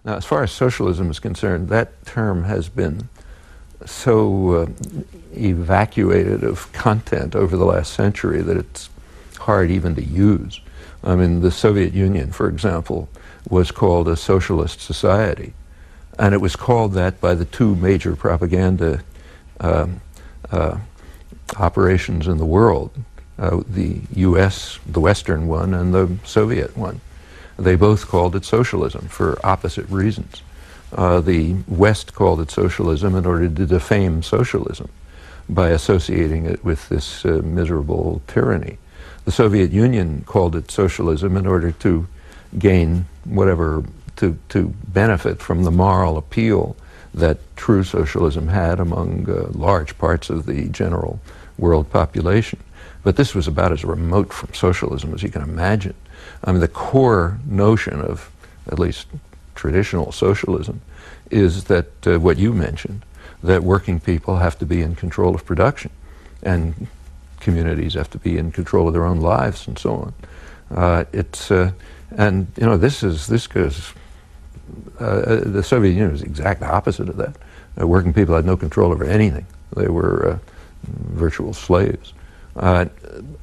Now, as far as socialism is concerned, that term has been so evacuated of content over the last century that it's hard even to use. I mean, the Soviet Union, for example, was called a socialist society, and it was called that by the two major propaganda operations in the world, the U.S., the Western one, and the Soviet one. They both called it socialism for opposite reasons. The West called it socialism in order to defame socialism by associating it with this miserable tyranny. The Soviet Union called it socialism in order to gain whatever, to benefit from the moral appeal that true socialism had among large parts of the general world population. But this was about as remote from socialism as you can imagine. I mean, the core notion of at least traditional socialism is that what you mentioned, that working people have to be in control of production and communities have to be in control of their own lives and so on. And you know, this goes, the Soviet Union was the exact opposite of that. Working people had no control over anything. They were virtual slaves.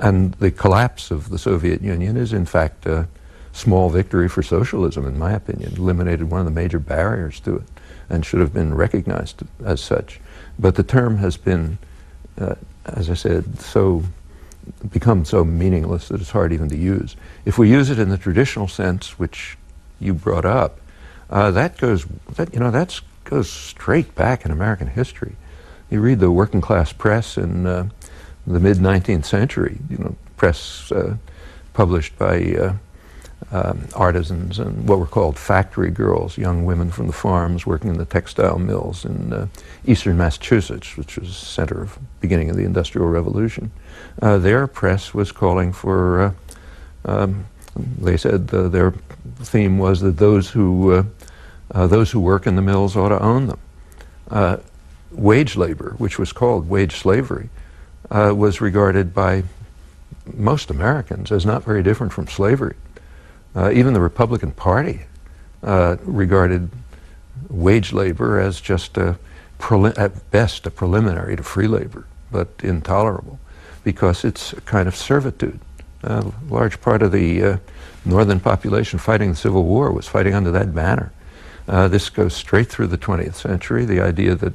And the collapse of the Soviet Union is in fact a small victory for socialism, in my opinion. It eliminated one of the major barriers to it and should have been recognized as such. But the term has been, as I said, become so meaningless that it's hard even to use. If we use it in the traditional sense, which you brought up, that goes straight back in American history. You read the working class press in the mid-19th century, you know, press published by artisans and what were called factory girls, young women from the farms working in the textile mills in eastern Massachusetts, which was the center of beginning of the Industrial Revolution. Their press was calling for, they said their theme was that those who work in the mills ought to own them. Wage labor, which was called wage slavery, was regarded by most Americans as not very different from slavery. Even the Republican Party regarded wage labor as just at best a preliminary to free labor, but intolerable, because it's a kind of servitude. A large part of the northern population fighting the Civil War was fighting under that banner. This goes straight through the 20th century, the idea that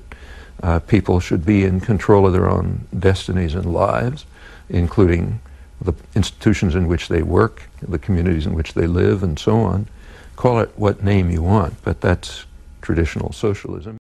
people should be in control of their own destinies and lives, including the institutions in which they work, the communities in which they live, and so on. Call it what name you want, but that's traditional socialism.